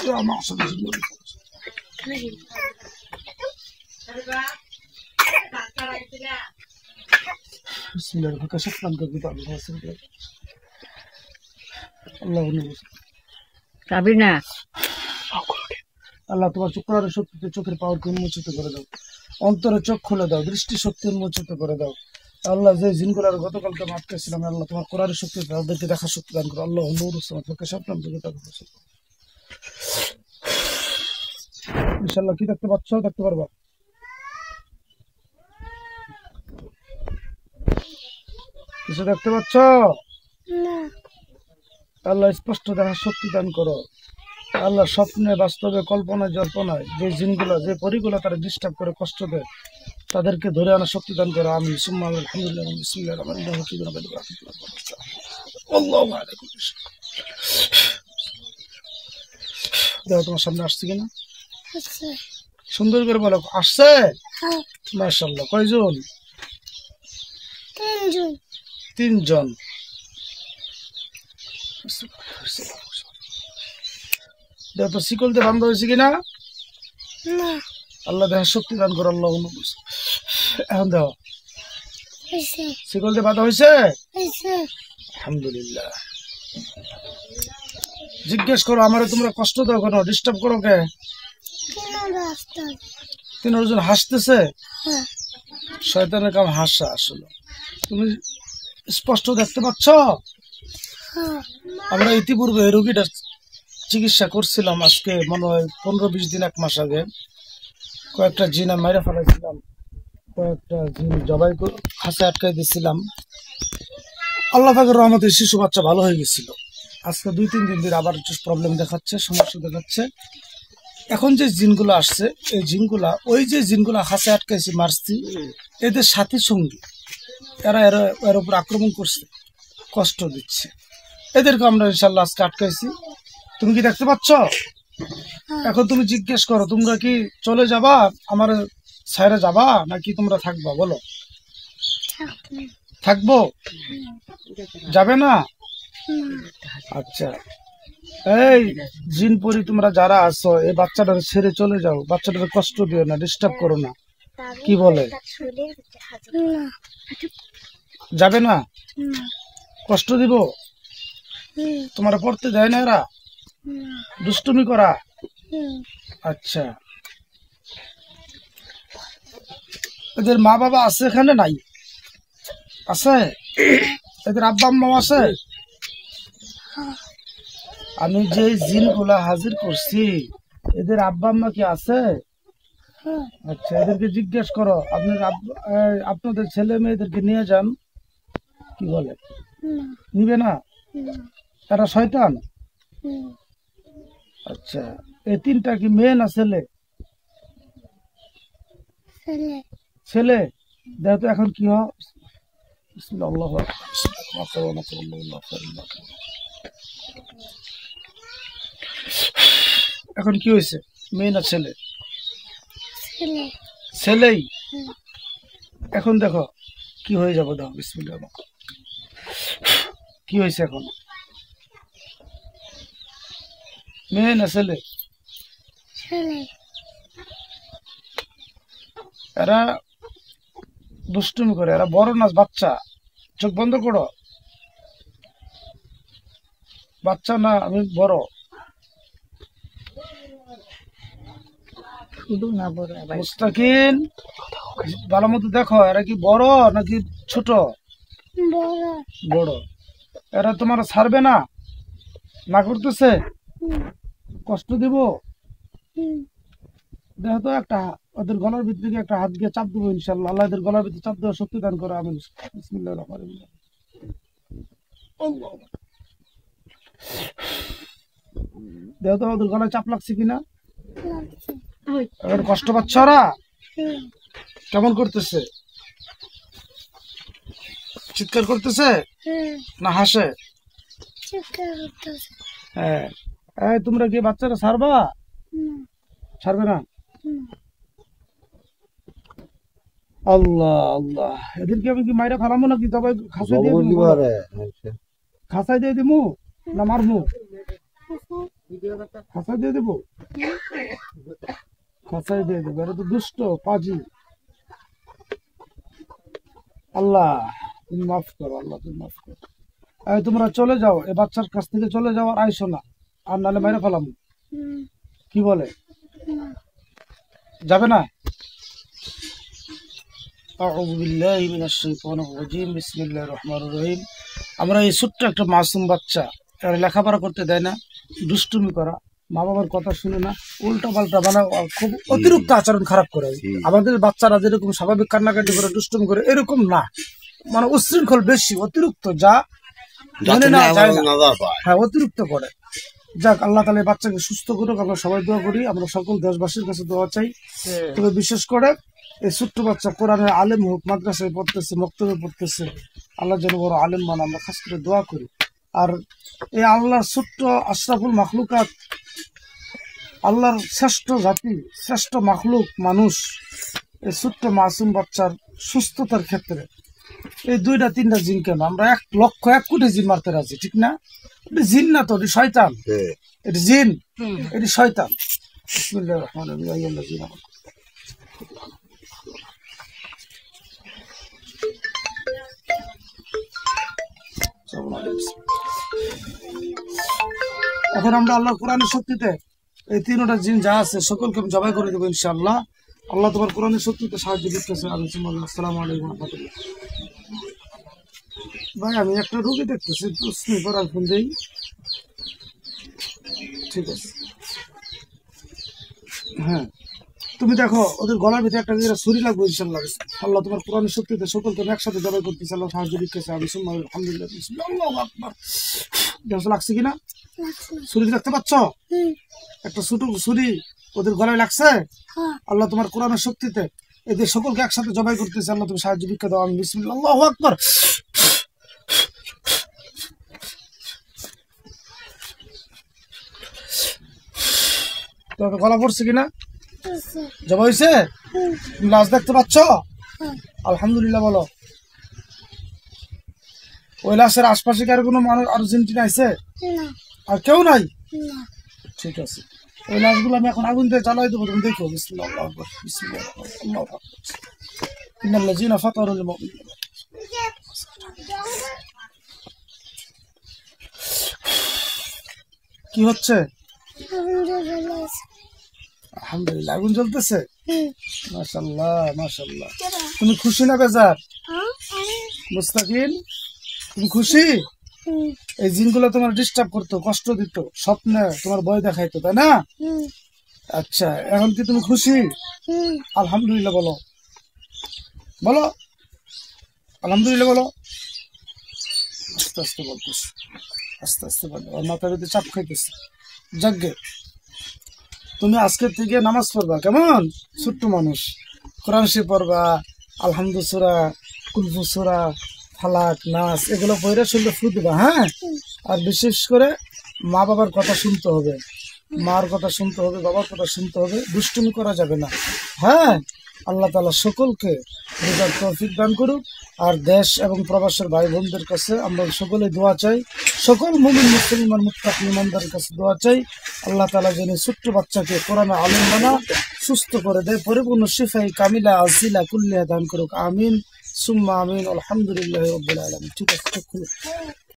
يا معصم بسم الله فكشفنا القطع بالغسل الله ونور সাবিনা আল্লাহ তোমার শুক্রের শক্তিতে চোখের পাওয়ারকে উন্মোচিত করে দাও, অন্তরে চোখ খুলে দাও, দৃষ্টি শক্তি উন্মোচিত করে দাও। আল্লাহ যে জিনগুলার গতকালকে আটকেছিলাম আল্লাহ তোমার কোরআনের শক্তি তাদেরকে দেখার শক্তি দান করো। আল্লাহ নূর ফকাশাফনা ইনশাআল্লাহ। কি দেখতে পাচ্ছ? দেখতে পারবা? কিছু দেখতে পাচ্ছ? আল্লাহ স্পষ্ট দেখার শক্তি দান করো। আল্লাহ স্বপ্নে বাস্তবে কল্পনায় জল্পনায় যে জিনগুলো যে পরিগুলো তারা ডিস্টার্ব করে কষ্ট দেয় তাদেরকে ধরে আনার শক্তি দান করো। আমি আলহামদুলিল্লাহ বিসমিল্লাহির রহমানির রহিম। দেখো তোমার সামনে আসছে কিনা, সুন্দর করে বলো। আসছে? মাশাআল্লাহ। কয়জন? তিনজন। দেখো তো শিকল দিয়ে বান্ধা হয়েছে কিনা? আল্লাহ দেখার শক্তি দান করো। আল্লাহ এখন দেখো শিকল দিয়ে বাঁধা হয়েছে। আলহামদুলিল্লাহ। জিজ্ঞেস করো আমারে তোমরা কষ্ট দাও কেন, ডিস্টার্ব করো কে? তিনজন হাসতেছে। শয়তানের কাম হাসা। আসলে তুমি স্পষ্ট দেখতে পাচ্ছ? আমরা ইতিপূর্বে এই রোগীটা চিকিৎসা করছিলাম আজকে মনে হয় 15-20 দিন 1 মাস আগে। কয়েকটা জিন মাইরা ফেলাইছিলাম, কয়েকটা জিন জবাই খাঁচে আটকাই দিয়েছিলাম। আল্লাহ পাকের রহমতে শিশু বাচ্চা ভালো হয়ে গেছিল। আজকে 2-3 দিন ধরে আবার একটু প্রবলেম দেখাচ্ছে, সমস্যা দেখাচ্ছে। এখন যে জিনগুলো আসছে এই জিনগুলা ওই যে জিনগুলা খাঁচে আটকাইছি মারছি এদের সাথী সঙ্গী, এরা এর উপর আক্রমণ করছে, কষ্ট দিচ্ছে। এদেরকে আমরা ইনশাল্লাহ আজকে আটকাইছি। তুমি কি দেখতে পাচ্ছ? এখন তুমি জিজ্ঞেস করো তোমরা কি চলে যাবা, আমার ছাইরা যাবা নাকি তোমরা থাকবা? বলো। থাকবো? যাবে না? আচ্ছা, এই জিন পরি তোমরা যারা আছো এই বাচ্চাটাকে ছেড়ে চলে যাও, বাচ্চাটাকে কষ্ট দিও না, ডিস্টার্ব করো না। কি বলে? যাবে না? কষ্ট দিব? তোমার পড়তে দেয় না এরা? দুষ্টুমি করা? আচ্ছা, এদের মা বাবা আছে এখানে? নাই? আছে? এদের আব্বা আম্মা আছে? আমি যে জিনগুলা হাজির করছি এদের আব্বা আম্মা কি আছে? আচ্ছা, এদেরকে জিজ্ঞেস করো আপনাদের ছেলে মেয়েদেরকে নিয়ে যান। কি বলে? নিবে না? তারা শয়তান? আচ্ছা, এই 3টা কি মেয়ে না ছেলে? ছেলে। দেখো তো এখন কি হয়। এখন কি হয়েছে? মেয়ে না ছেলে? ছেলেই। এখন দেখো কি হয়ে যাবে। দেখো বিসমিল্লাহ। কি হয়েছে এখন? মেয়ে না ছেলে? এরা দুষ্টুমি করে। এরা বড় না বাচ্চা? চোখ বন্ধ করো। বাচ্চা না আমি বড়? মুস্তাকিন ভালো মতো দেখো, এরা কি বড় নাকি ছোট? বড়। এরা তোমার ছাড়বে না? না করতেছে? কষ্ট দিব? দেখো তো একটা ওদের গলার ভিতরে গিয়ে একটা হাত দিয়ে চাপ দেবো ইনশাল্লাহ। আল্লাহ এদের গলার ভিতরে চাপ দেওয়ার শক্তি দান করে। আমিন। বিসমিল্লাহির রহমানির রহিম। দেখো তো ওদের গলায় চাপ লাগছে কিনা। এখন কষ্ট পাচ্ছ ওরা? কেমন করতেছে? চিৎকার করতেছে না হাসে? হ্যাঁ। তোমরা কি বাচ্চারা ছাড়বা? ছাড়বে না? আল্লাহ আল্লাহ, এদেরকে আমি কি মাইরা ফেলামো নাকি? তবে খাসে দিয়ে খাসাই দিয়ে দিমু না মারমু? খাসাই দিয়ে দিব, খাসাই দিয়ে দেবো। এটা তো দুষ্ট পাজি। আল্লাহ তুমি মাফ করো, আল্লাহ তুমি মাফ করো। এই তোমরা চলে যাও, এ বাচ্চার কাছ থেকে চলে যাও, আর আইসো না, আর নাহলে মেরে ফেলাম। কি বলে, যাবে না? আউযু বিল্লাহি মিনাশ শাইতানির রাজিম, বিসমিল্লাহির রহমানির রহিম। আমরা এই ছোট্ট একটা মাসুম বাচ্চা, এরা লেখাপড়া করতে দেয় না, দুষ্টুমি করা, মা বাবার কথা শুনে না, উল্টা পাল্টা মানে খুব অতিরিক্ত আচরণ খারাপ করে। আমাদের বাচ্চারা যেরকম স্বাভাবিক কান্নাকাটি করে দুষ্টুমি করে এরকম না, মানে উচ্ছৃঙ্খল বেশি, অতিরিক্ত, যা মেনে নেওয়া যায় না। হ্যাঁ, অতিরিক্ত করে। যাক, আল্লাহ তাআলা এই বাচ্চাকে সুস্থ করুক। আমরা সবাই দোয়া করি, আমরা সকল দেশবাসীর কাছে দোয়া চাই। তবে বিশেষ করে এই ছোট্ট বাচ্চা কোরআনের আলেম হোক, মাদ্রাসায় পড়তেছে, মক্তবে পড়তেছে, আল্লাহ যেন বড় আলেম বানান, আমরা খাস করে দোয়া করি। আর এই আল্লাহর ছোট্ট আশরাফুল মাখলুকাত, আল্লাহর শ্রেষ্ঠ জাতি, শ্রেষ্ঠ মাখলুক মানুষ, এই ছোট্ট মাসুম বাচ্চার সুস্থতার ক্ষেত্রে এই 2-3টা জিন কেন, আমরা 1,00,000-1,000,000 জিন মারতে রাজি, ঠিক না? এটা জিন না তো, এটা শয়তান। এটা জিন, এটা শয়তান। বিসমিল্লাহির রহমানির রহিম। আইয়ুহাল্লাযীনা আমানু। এখন আমরা আল্লাহ কোরআনের শক্তিতে এই 3টা জিন যা আছে সকলকে আমি জবাই করে দেবো ইনশাআল্লাহ। আল্লাহ তোমার কোরআনের শক্তিতে সাহায্য করতেছে। আসসালামু আলাইকুম ওয়া রাহমাতুল্লাহ। ভাই, আমি একটা রোগী দেখতেছি, প্রশ্ন করার ফোন দেই। ঠিক আছে, হ্যাঁ, তুমি দেখো ওদের গলার ভিতরে একটা ছুরি লাগবে ইনশাআল্লাহ। আল্লাহ তোমার কোরআনের শক্তিতে সকলকে একসাথে জবাই করতেছে, আল্লাহ সাহায্য করতেছে। আলহামদুলিল্লাহ, আল্লাহু আকবার। দেখো লাগছে কিনা? ছুরি দেখতে পাচ্ছ? একটা ছোট ছুরি ওদের গলায় লাগছে। আল্লাহ তোমার কোরআনের শক্তিতে এদের সকলকে একসাথে জবাই করতেছে, আল্লাহ তুমি সাহায্য ভিক্ষা দাও। আমি বিসমিল্লাহ, আল্লাহু আকবার। তোমাকে গলা পড়ছে কিনা? জবাই হয়েছে? লাশ দেখতে পাচ্ছ? আলহামদুলিল্লাহ বলো। ওই লাশের আশপাশে কি আর কোনো মানুষ, আর জিন টিন আছে? আর কেউ নাই? ঠিক আছে, ওই লাশগুলো আমি এখন আগুন দিয়ে জ্বালাই দেবো, তুমি দেখো। বিসমিল্লাহ, আল্লাহু আকবার, বিসমিল্লাহ, আল্লাহু আকবার। ইন্নাল্লাযীনা ফাতারুল মুমিনিনা। কি হচ্ছে? আলহামদুলিল্লাহ, আগুন জ্বলতেছে। মাশাআল্লাহ, মাশাআল্লাহ। তুমি খুশি না বেজার? মুস্তাকিন, তুমি খুশি? এই জিনগুলো তোমার ডিস্টার্ব করতো, কষ্ট দিত, স্বপ্নে তোমার ভয় দেখাইতো, তাই না? আচ্ছা, এখন কি তুমি খুশি? আলহামদুলিল্লাহ বলো, বলো আলহামদুলিল্লাহ বলো। আস্তে আস্তে বলতেছে, আস্তে আস্তে বলো, ওর মাথার ভিতরে চাপ খাইতেছে। যাগ্গে, তুমি আজকের থেকে নামাজ পড়বা, কেমন? ছোট্ট মানুষ, কোরআন শরীফ পড়বা, আলহামদু সূরা, কুলহু সূরা, ফালাক, নাস, এগুলো পড়ে শরীরে ফু দিবা। হ্যাঁ, আর বিশেষ করে মা বাবার কথা শুনতে হবে, মার কথা শুনতে হবে, বাবার কথা শুনতে হবে, দুষ্টুমি করা যাবে না। হ্যাঁ, আল্লাহ তাআলা সকলকে বোঝার তৌফিক দান করুক। আর দেশ এবং প্রবাসের ভাই বোনদের কাছে আমরা সকলে দোয়া চাই, সকল মুমিন মুসলমান মুত্তাকি ইমানদারের কাছে দোয়া চাই, আল্লাহ তাআলা যেন ছোট্ট বাচ্চাকে কোরআনে আলেম বানা, সুস্থ করে দেয়, পরিপূর্ণ শিফায়ে কামিলা আজিলা কুল্লিয়া দান করুক। আমিন সুম্মা আমিন। আলহামদুলিল্লাহি রাব্বিল আলামিন। ঠিক আছে।